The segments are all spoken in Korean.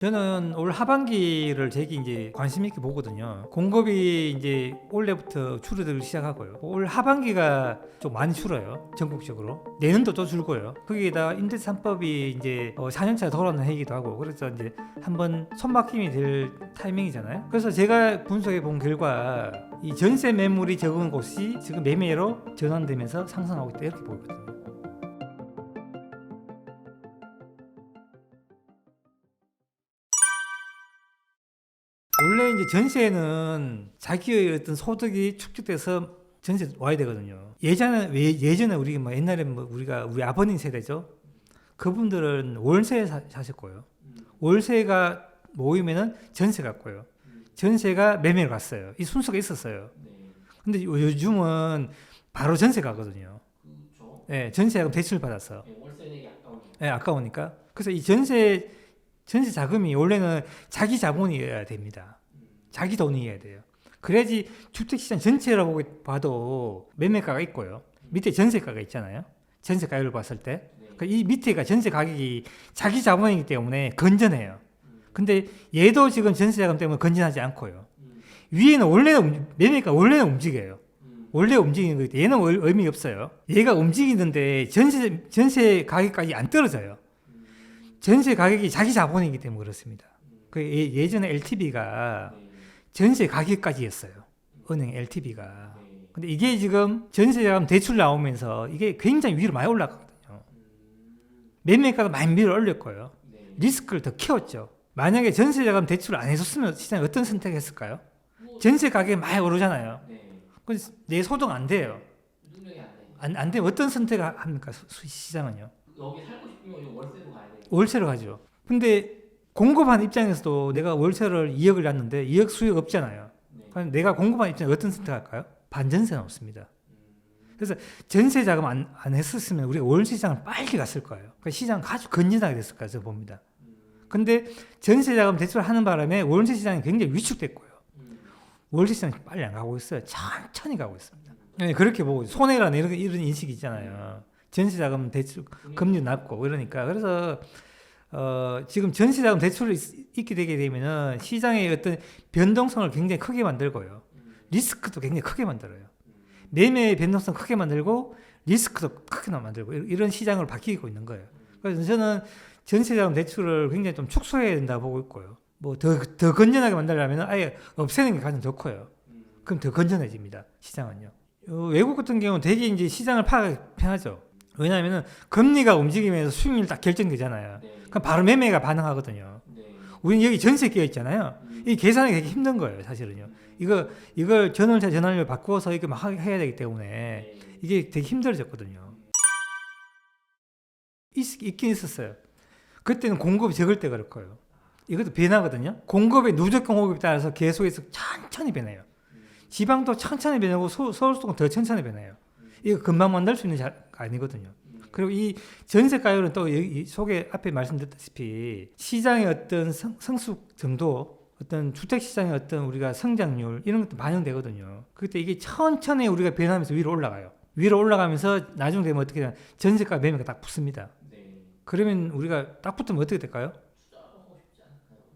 저는 올 하반기를 되게 이제 관심 있게 보거든요. 공급이 이제 올해부터 줄어들기 시작하고요. 올 하반기가 좀 많이 줄어요. 전국적으로. 내년도 또 줄고요. 거기에다 임대차 3법이 이제 4년차 돌아오는 해이기도 하고, 그래서 이제 한번 손바뀜이 될 타이밍이잖아요. 그래서 제가 분석해 본 결과 이 전세 매물이 적은 곳이 지금 매매로 전환되면서 상승하고 있다, 이렇게 보거든요. 원래 이제 전세는 자기의 어떤 소득이 축적돼서 전세 와야 되거든요. 예전에 우리가 뭐 옛날에 뭐 우리 아버님 세대죠. 그분들은 월세 사셨고요. 월세가 모이면은 전세 갔고요. 전세가 매매로 갔어요. 이 순서가 있었어요. 근데 요즘은 바로 전세 가거든요. 그렇죠. 예, 전세금 대출 받아서. 월세 내기 아까우니까. 예, 아까우니까. 그래서 이 전세 자금이 원래는 자기 자본이어야 됩니다. 자기 돈이어야 돼요. 그래야지 주택시장 전체라고 봐도 매매가가 있고요. 밑에 전세가가 있잖아요. 전세 가격을 봤을 때. 이 밑에가 전세 가격이 자기 자본이기 때문에 건전해요. 근데 얘도 지금 전세 자금 때문에 건전하지 않고요. 위에는 매매가 원래는 움직여요. 원래 움직이는 거기 때문에 얘는 의미 없어요. 얘가 움직이는데 전세 가격까지 안 떨어져요. 전세 가격이 자기 자본이기 때문에 그렇습니다. 예전에 LTV가 전세 가격까지였어요. 은행 LTV가. 근데 이게 지금 전세자금 대출 나오면서 이게 굉장히 위로 많이 올라가거든요. 매매가가 많이 밀어 올릴 거예요. 리스크를 더 키웠죠. 만약에 전세자금 대출을 안 해줬으면 시장에 어떤 선택을 했을까요? 전세 가격이 많이 오르잖아요. 내 소득 안 돼요. 안 되면 어떤 선택을 합니까? 시장은요. 여기 살고 싶으면 월세로 가야 돼. 월세로 가죠. 근데 공급한 입장에서도 내가 월세를 2억을 놨는데 2억 수익 없잖아요. 그럼 내가 공급한 입장에 어떤 선택할까요? 반전세는 없습니다. 그래서 전세 자금 안 했었으면 우리가 월세 시장을 빨리 갔을 거예요. 그러니까 시장 아주 건전하게 됐을 거라 저 봅니다. 근데 전세 자금 대출을 하는 바람에 월세 시장이 굉장히 위축됐고요. 월세 시장이 빨리 안 가고 있어요. 천천히 가고 있습니다. 네, 그렇게 보고 손해라는 이런 인식이 있잖아요. 전세 자금 대출 금리 낮고 이러니까. 그래서 지금 전세자금 대출이 있게 되게 되면은 시장의 어떤 변동성을 굉장히 크게 만들고요. 리스크도 굉장히 크게 만들어요. 매매의 변동성 크게 만들고 리스크도 크게 만들고 이런 시장으로 바뀌고 있는 거예요. 그래서 저는 전세자금 대출을 굉장히 좀 축소해야 된다고 보고 있고요. 뭐 더 건전하게 만들려면 아예 없애는 게 가장 좋고요. 그럼 더 건전해집니다. 시장은요. 외국 같은 경우는 되게 이제 시장을 파악하기 편하죠. 왜냐하면 금리가 움직이면서 수익률이 딱 결정되잖아요. 그럼 바로 매매가 반응하거든요. 우리는 여기 전세 끼어 있잖아요. 이 계산이 되게 힘든 거예요, 사실은요. 이걸 전월세 바꾸어서 이거 막 해야 되기 때문에 이게 되게 힘들어졌거든요. 있긴 있었어요. 그때는 공급이 적을 때 그럴 거예요. 이것도 변하거든요. 공급의 누적 공급에 따라서 계속해서 천천히 변해요. 지방도 천천히 변하고 서울도 더 천천히 변해요. 이거 금방 만들 수 있는 아니거든요. 그리고 이 전세 가율은 또 여기 속에 앞에 말씀드렸다시피 시장의 어떤 성숙 정도, 어떤 주택 시장의 어떤 우리가 성장률 이런 것도 반영되거든요. 그때 이게 천천히 우리가 변하면서 위로 올라가요. 위로 올라가면서 나중 되면 어떻게 되냐? 전세가 매매가 딱 붙습니다. 그러면 우리가 딱 붙으면 어떻게 될까요?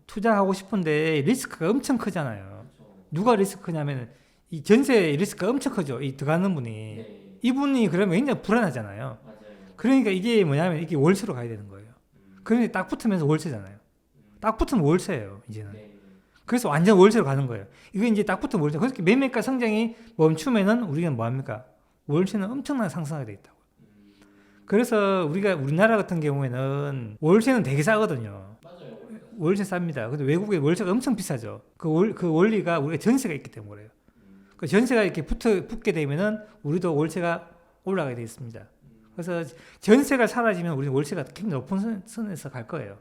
투자하고 싶은데 리스크가 엄청 크잖아요. 누가 리스크냐면 이 전세 리스크가 엄청 크죠. 이 들어가는 분이. 이분이 그러면 굉장히 불안하잖아요. 그러니까 이게 뭐냐면 이게 월세로 가야 되는 거예요. 그러니 딱 붙으면서 월세잖아요. 딱 붙으면 월세예요, 이제는. 그래서 완전 월세로 가는 거예요. 이거 이제 딱 붙으면 월세. 그렇게 매매가 성장이 멈추면은 우리는 뭐 합니까? 월세는 엄청나게 상승하게 돼 있다고. 그래서 우리나라 같은 경우에는 월세는 되게 싸거든요. 월세 쌉니다. 근데 외국에 월세가 엄청 비싸죠. 그 원리가 우리가 전세가 있기 때문에 그래요. 그 전세가 이렇게 붙게 되면은 우리도 월세가 올라가게 돼 있습니다. 그래서 전세가 사라지면 우리는 월세가 굉장히 높은 선에서 갈 거예요.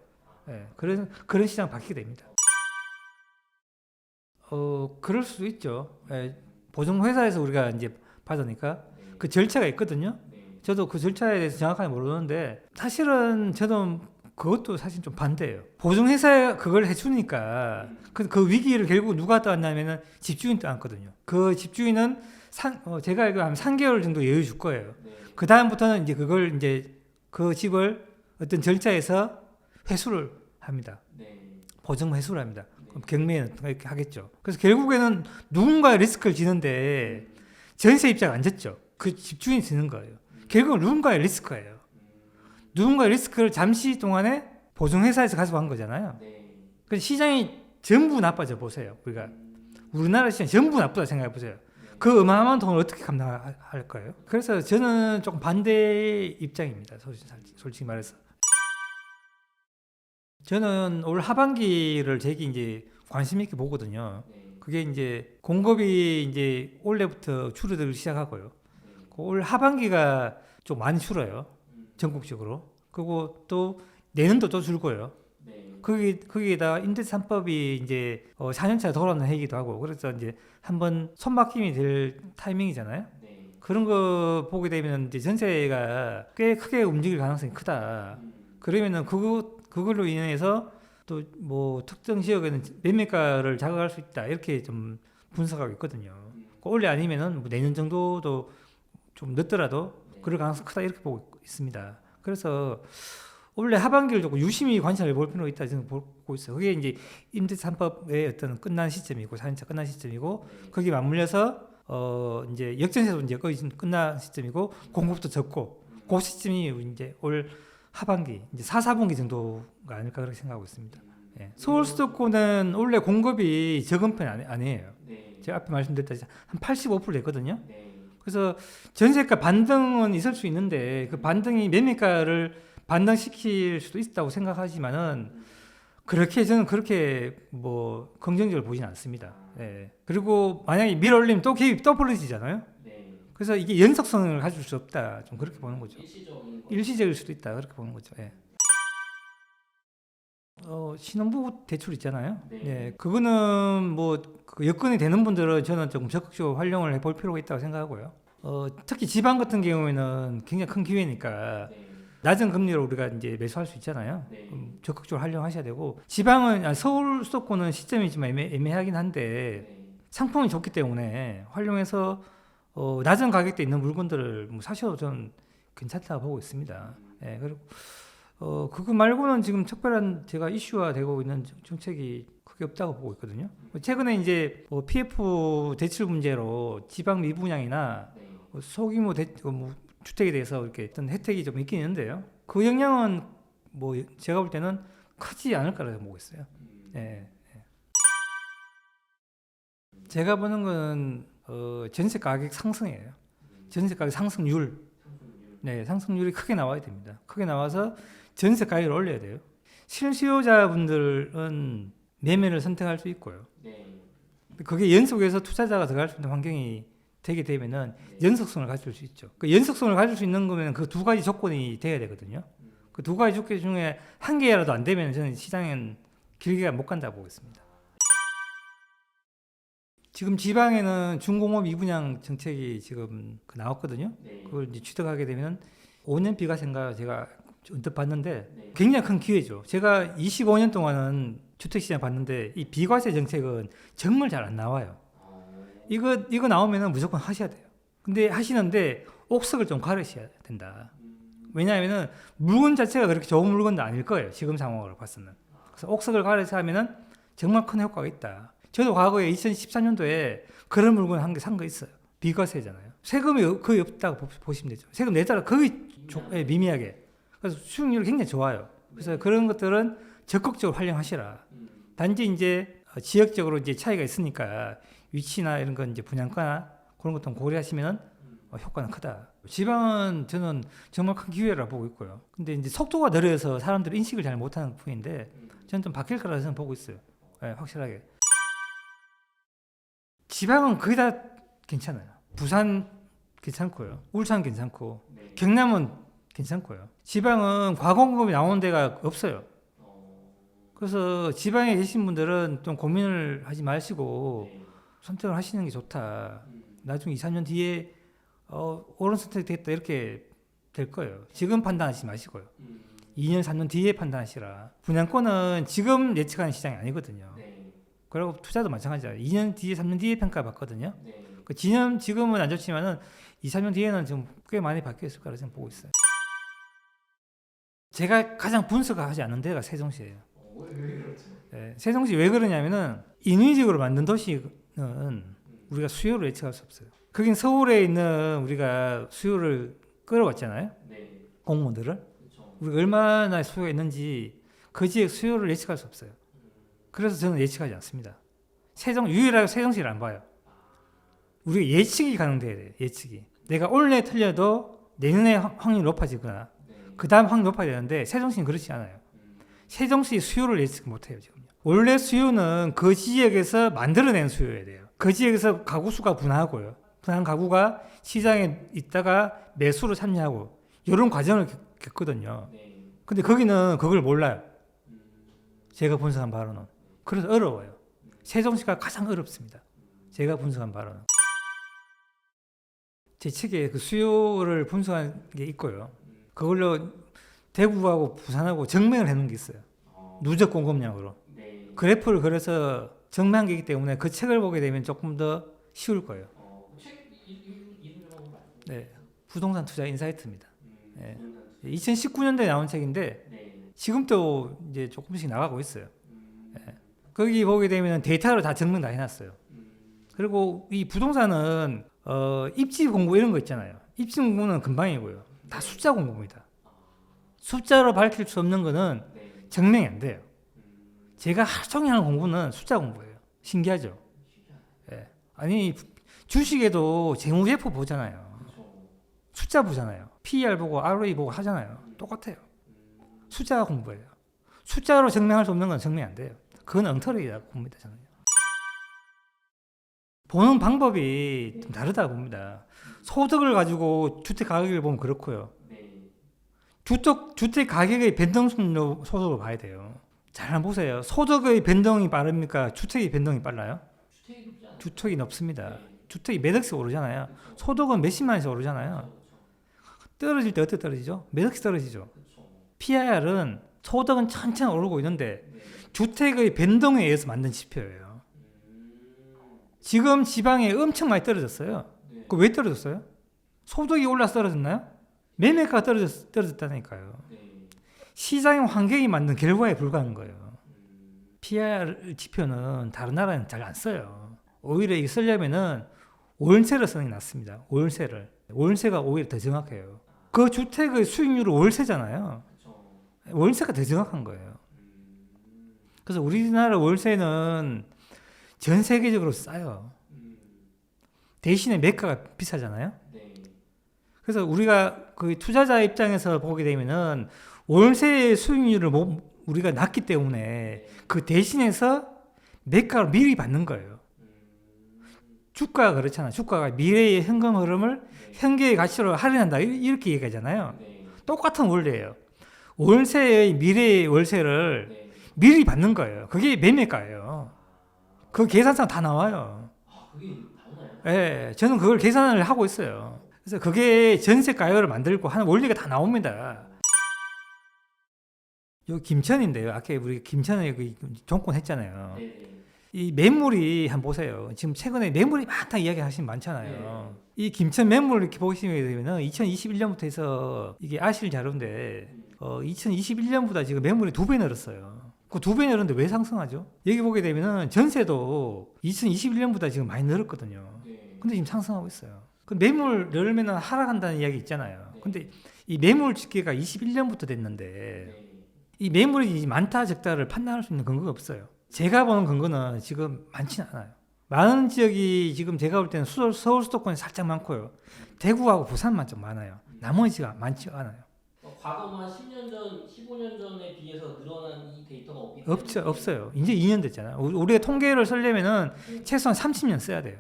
예, 그런 시장 바뀌게 됩니다. 그럴 수도 있죠. 예, 보증회사에서 우리가 이제 받으니까 그 절차가 있거든요. 저도 그 절차에 대해서 정확하게 모르는데 사실은 저도 그것도 사실 좀 반대예요. 보증회사가 그걸 해주니까 그 위기를 결국 누가 떠안냐면은 집주인 떠안거든요. 그 집주인은 제가 알기로 한 3개월 정도 여유 줄 거예요. 그 다음부터는 이제 그걸 이제 그 집을 어떤 절차에서 회수를 합니다. 보증 회수를 합니다. 그럼 경매는 이렇게 하겠죠. 그래서 결국에는 누군가의 리스크를 지는데 전세입자가 안 졌죠. 그 집주인이 지는 거예요. 결국은 누군가의 리스크예요. 누군가의 리스크를 잠시 동안에 보증회사에서 가져간 거잖아요. 네. 그래서 시장이 전부 나빠져 보세요. 우리나라 시장이 전부 나쁘다 생각해 보세요. 그 어마어마한 돈을 어떻게 감당할 거예요? 그래서 저는 조금 반대 입장입니다. 솔직히 말해서. 저는 올 하반기를 되게 이제 관심 있게 보거든요. 네. 그게 이제 공급이 이제 올해부터 줄어들기 시작하고요. 올 하반기가 좀 많이 줄어요. 전국적으로. 그리고 또 내년도 또 줄고요. 네. 거기에다 임대차 3법이 이제 4년차 돌아오는 해이기도 하고 그래서 이제 한번 손바뀜이 될 타이밍이잖아요. 네. 그런 거 보게 되면 이제 전세가 꽤 크게 움직일 가능성이 크다. 그러면은 그걸로 인해서 또 뭐 특정 지역에는 매매가를 자극할 수 있다 이렇게 좀 분석하고 있거든요. 올해 아니면은 뭐 내년 정도도 좀 늦더라도 그럴 가능성이 크다 이렇게 보고 있습니다. 그래서 원래 하반기를 조금 유심히 관찰해 볼 필요가 있다 저는 보고 있어요. 그게 이제 임대차 3법의 어떤 끝난 시점이고 4년차 끝난 시점이고 거기 맞물려서 이제 역전세도 이제 거의 지금 끝난 시점이고 공급도 적고 그 시점이 이제 올 하반기 이제 4, 4분기 정도가 아닐까 그렇게 생각하고 있습니다. 예. 서울 수도권은 원래 공급이 적은 편 아니에요. 네. 제가 앞에 말씀드렸다시피 한 85% 됐거든요. 네. 그래서 전세가 반등은 있을 수 있는데 그 반등이 매매가를 반등시킬 수도 있다고 생각하지만은 저는 그렇게 뭐 긍정적으로 보지는 않습니다. 예. 그리고 만약에 밀어올리면 또 개입 또 벌어지잖아요. 네. 그래서 이게 연속성을 가질 수 없다. 좀 그렇게 보는 거죠. 일시적인 일시적일 수도 있다. 그렇게 보는 거죠. 예. 신혼부부 대출 있잖아요. 네. 예. 그거는 그 여건이 되는 분들은 저는 조금 적극적으로 활용을 해볼 필요가 있다고 생각하고요. 특히 지방 같은 경우에는 굉장히 큰 기회니까 네. 낮은 금리로 우리가 이제 매수할 수 있잖아요. 네. 적극적으로 활용하셔야 되고 지방은 서울 수도권은 시점이지만 애매하긴 한데 네. 상품이 좋기 때문에 활용해서 낮은 가격대 있는 물건들을 뭐 사셔도 저는 괜찮다고 보고 있습니다. 예, 그리고 그거 말고는 지금 특별한 제가 이슈화되고 있는 정책이 크게 없다고 보고 있거든요. 최근에 이제 PF 대출 문제로 지방 미분양이나 네. 소규모 주택에 대해서 이렇게 어떤 혜택이 좀 있긴 있는데요. 그 영향은 뭐 제가 볼 때는 크지 않을 거라고 보고 있어요. 예. 제가 보는 건 전세 가격 상승이에요. 전세 가격 상승률. 네, 상승률이 크게 나와야 됩니다. 크게 나와서 전세 가격을 올려야 돼요. 실수요자분들은 매매를 선택할 수 있고요. 네. 그게 연속해서 투자자가 들어갈 수 있는 환경이 되게 되면은 연속성을 가질 수 있죠. 그 연속성을 가질 수 있는 거면 그 두 가지 조건이 돼야 되거든요. 그 두 가지 조건 중에 한 개라도 안 되면 저는 시장엔 길게 못 간다고 보고 있습니다. 지금 지방에는 중공업 미분양 정책이 지금 나왔거든요. 네. 그걸 이제 취득하게 되면 5년 비과세인가 제가 언뜻 봤는데 네. 굉장히 큰 기회죠. 제가 25년 동안은 주택시장 봤는데 이 비과세 정책은 정말 잘 안 나와요. 이거 나오면은 무조건 하셔야 돼요. 근데 하시는데 옥석을 좀 가르셔야 된다. 왜냐하면은 물건 자체가 그렇게 좋은 물건도 아닐 거예요. 지금 상황으로 봤으면. 그래서 옥석을 가르쳐 하면은 정말 큰 효과가 있다. 저도 과거에 2014년도에 그런 물건 한 개 산 거 있어요. 비과세잖아요. 세금이 거의 없다고 보시면 되죠. 세금 내더라 거의 미미하게. 그래서 수익률이 굉장히 좋아요. 그래서 그런 것들은 적극적으로 활용하시라. 단지 이제 지역적으로 이제 차이가 있으니까 위치나 이런 건 이제 분양가나 그런 것도 고려하시면 효과는 크다. 지방은 저는 정말 큰 기회라 보고 있고요. 근데 이제 속도가 느려서 사람들이 인식을 잘 못하는 부분인데 저는 좀 바뀔 거라고 저는 보고 있어요. 네, 확실하게. 지방은 거의 다 괜찮아요. 부산 괜찮고요. 울산 괜찮고 네. 경남은 괜찮고요. 지방은 과공급이 나오는 데가 없어요. 그래서 지방에 계신 분들은 좀 고민을 하지 마시고 네. 선택을 하시는 게 좋다. 나중에 2, 3년 뒤에 옳은 선택이 됐다 이렇게 될 거예요. 지금 판단하지 마시고요. 2년, 3년 뒤에 판단하시라. 분양권은 지금 예측하는 시장이 아니거든요. 네. 그리고 투자도 마찬가지예요. 2년 뒤에, 3년 뒤에 평가받거든요. 네. 지금은 안 좋지만은 2, 3년 뒤에는 좀 꽤 많이 바뀌어 있을 거라고 저는 보고 있어요. 제가 가장 분석하지 않는 데가 세종시예요. 왜 그렇죠? 예, 세종시 왜 그러냐면은 인위적으로 만든 도시는 우리가 수요를 예측할 수 없어요. 거긴 서울에 있는 우리가 수요를 끌어왔잖아요. 네. 공무원들을. 그렇죠. 우리가 얼마나 수요가 있는지 그 지역 수요를 예측할 수 없어요. 그래서 저는 예측하지 않습니다. 유일하게 세종시를 안 봐요. 우리가 예측이 가능돼야 돼요. 예측이. 내가 올해 틀려도 내년에 확률이 높아지거나 네. 그 다음 확률이 높아야 되는데 세종시는 그렇지 않아요. 세종시 수요를 예측 못해요. 지금요. 원래 수요는 그 지역에서 만들어낸 수요여야 돼요. 그 지역에서 가구 수가 분화하고요. 분화한 가구가 시장에 있다가 매수로 참여하고 이런 과정을 겪거든요. 네. 근데 거기는 그걸 몰라요. 제가 분석한 바로는. 그래서 어려워요. 세종시가 가장 어렵습니다. 제가 분석한 바로는. 제 책에 그 수요를 분석한 게 있고요. 그걸로 대구하고 부산하고 정맥을 해놓은 게 있어요. 누적 공급량으로. 네. 그래프를 그려서 정리한 게 있기 때문에 그 책을 보게 되면 조금 더 쉬울 거예요. 책 이름 좀 한번 말씀. 네. 부동산 투자 인사이트입니다. 네. 부동산. 2019년도에 나온 책인데 네. 지금도 이제 조금씩 나가고 있어요. 네. 거기 보게 되면 데이터로 다 증명 다 해놨어요. 그리고 이 부동산은 입지 공부 이런 거 있잖아요. 입지 공부는 금방이고요. 다 숫자 공부입니다. 숫자로 밝힐 수 없는 거는 네. 증명이 안 돼요. 제가 하루 종일 하는 공부는 숫자 공부예요. 신기하죠? 예. 아니 주식에도 재무제표 보잖아요. 그렇죠. 숫자 보잖아요. PER 보고 ROE 보고 하잖아요. 똑같아요. 숫자 공부예요. 숫자로 증명할 수 없는 건 증명이 안 돼요. 그건 엉터리라고 봅니다. 저는. 보는 방법이 좀 다르다고 봅니다. 소득을 가지고 주택 가격을 보면 그렇고요. 네. 주택 가격의 변동 속도를 봐야 돼요. 잘 한번 보세요. 소득의 변동이 빠릅니까? 주택의 변동이 빨라요? 주택이 높지 않아요? 주택이 높습니다. 네. 주택이 몇 억씩 오르잖아요. 그렇죠. 소득은 몇십만 원씩 오르잖아요. 떨어질 때 어떻게 떨어지죠? 몇 억씩 떨어지죠. 그렇죠. PIR은 소득은 천천히 오르고 있는데 네. 주택의 변동에 의해서 만든 지표예요. 지금 지방에 엄청 많이 떨어졌어요. 네. 그 왜 떨어졌어요? 소득이 올라서 떨어졌나요? 매매가가 떨어졌다니까요. 네. 시장의 환경이 만든 결과에 불과한 거예요. PIR 지표는 다른 나라는 잘 안 써요. 오히려 이게 쓰려면은 월세를 쓰는 게 낫습니다. 월세가 오히려 더 정확해요. 그 주택의 수익률은 월세잖아요. 그렇죠. 월세가 더 정확한 거예요. 그래서 우리나라 월세는 전 세계적으로 싸요. 대신에 매가가 비싸잖아요. 네. 그래서 우리가 그 투자자 입장에서 보게 되면은 월세 수익률을 우리가 낮기 때문에 네. 그 대신해서 매가를 미리 받는 거예요. 주가가 그렇잖아요. 주가가 미래의 현금 흐름을 네. 현재의 가치로 할인한다 이렇게 얘기하잖아요. 네. 똑같은 원리예요. 월세의 미래의 월세를 네. 미리 받는 거예요. 그게 매매가예요. 그 계산상 다 나와요. 그게 나오나요? 예, 저는 그걸 계산을 하고 있어요. 그래서 그게 전세 가격을 만들고 하는 원리가 다 나옵니다. 요 김천인데요. 아까 우리 김천에 그 정권 했잖아요. 네. 이 매물이 한번 보세요. 지금 최근에 매물이 많다 이야기 하시는 많잖아요. 이 김천 매물 이렇게 보시게 되면은 2021년부터 해서 이게 아실 자료인데 2021년보다 지금 매물이 2배 늘었어요. 그 2배 늘었는데 왜 상승하죠? 여기 보게 되면은 전세도 2021년보다 지금 많이 늘었거든요. 네. 근데 지금 상승하고 있어요. 그 매물 늘면은 하락한다는 이야기 있잖아요. 네. 근데 이 매물 집계가 21년부터 됐는데 네. 이 매물이 많다 적다를 판단할 수 있는 근거가 없어요. 제가 보는 근거는 지금 많지는 않아요. 많은 지역이 지금 제가 볼 때는 서울 수도권이 살짝 많고요. 대구하고 부산만 좀 많아요. 나머지가 많지 않아요. 과거 한 10년 전, 15년 전에 비해서 늘어난 이 데이터가 없기 때문에 없어요. 이제 2년 됐잖아요. 우리가 통계를 쓰려면은 최소한 30년 써야 돼요.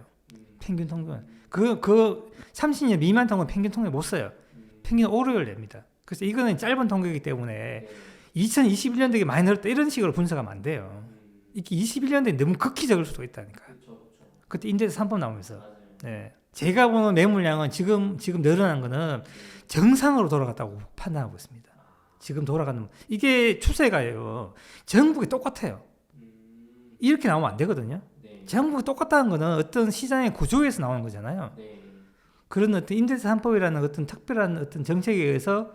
평균 통계. 그 30년 미만 통계 평균 통계 못 써요. 평균 오류를 냅니다. 그래서 이거는 짧은 통계이기 때문에 네. 2021년도에 많이 늘었다 이런 식으로 분석하면 안 돼요. 이게 21년도에 너무 극히 적을 수도 있다니까요. 그렇죠. 그때 인대에서 3법 나오면서. 맞아요. 네. 제가 보는 매물량은 지금 늘어난 거는 정상으로 돌아갔다고 판단하고 있습니다. 지금 돌아가는 이게 추세가예요. 전국이 똑같아요. 이렇게 나오면 안 되거든요. 네. 전국이 똑같다는 거는 어떤 시장의 구조에서 나오는 거잖아요. 네. 그런 어떤 인대에서 3법이라는 어떤 특별한 어떤 정책에 의해서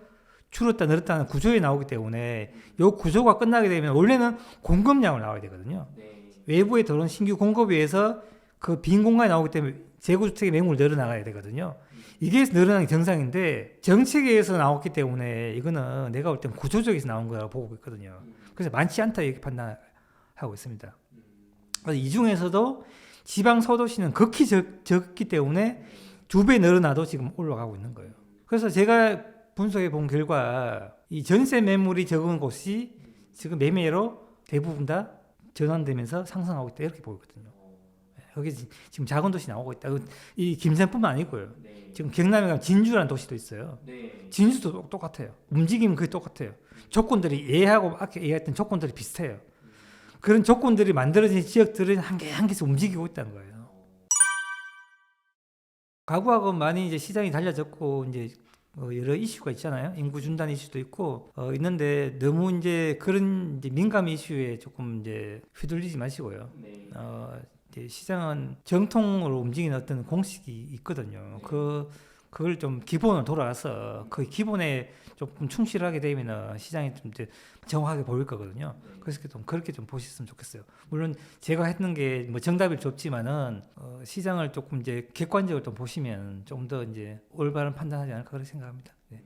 줄었다 늘었다는 구조에 나오기 때문에 이 구조가 끝나게 되면 원래는 공급량을 나와야 되거든요. 네. 외부에 들어온 신규 공급에 의해서 그 빈 공간이 나오기 때문에 재고주택의 매물이 늘어나가야 되거든요. 이게 늘어나는 게 정상인데 정책에 의해서 나왔기 때문에 이거는 내가 볼 때는 구조적에서 나온 거라고 보고 있거든요. 그래서 많지 않다 이렇게 판단하고 있습니다. 그래서 이 중에서도 지방 소도시는 극히 적기 때문에 2배 늘어나도 지금 올라가고 있는 거예요. 그래서 제가 분석해 본 결과 이 전세 매물이 적은 곳이 지금 매매로 대부분 다 전환되면서 상승하고 있다 이렇게 보이거든요. 여기 지금 작은 도시 나오고 있다. 이 김천뿐만 아니고요. 네. 지금 경남에 가면 진주라는 도시도 있어요. 네. 진주도 똑같아요. 움직임은 그게 똑같아요. 조건들이 얘하고 아까 얘기했던 조건들이 비슷해요. 그런 조건들이 만들어진 지역들은 한 개 한 개씩 움직이고 있다는 거예요. 가구하고 많이 이제 시장이 달라졌고 이제 여러 이슈가 있잖아요. 인구 분단 이슈도 있고 있는데 너무 이제 그런 이제 민감 이슈에 조금 이제 휘둘리지 마시고요. 네. 이제 시장은 정통으로 움직이는 어떤 공식이 있거든요. 그걸 좀 기본으로 돌아와서 그 기본에 조금 충실하게 되면 시장이 좀 이제 정확하게 보일 거거든요. 그래서 좀 그렇게 좀 보셨으면 좋겠어요. 물론 제가 했는 게 뭐 정답일 수 없지만은 시장을 조금 이제 객관적으로 좀 보시면 좀 더 이제 올바른 판단하지 않을까 그렇게 생각합니다. 네.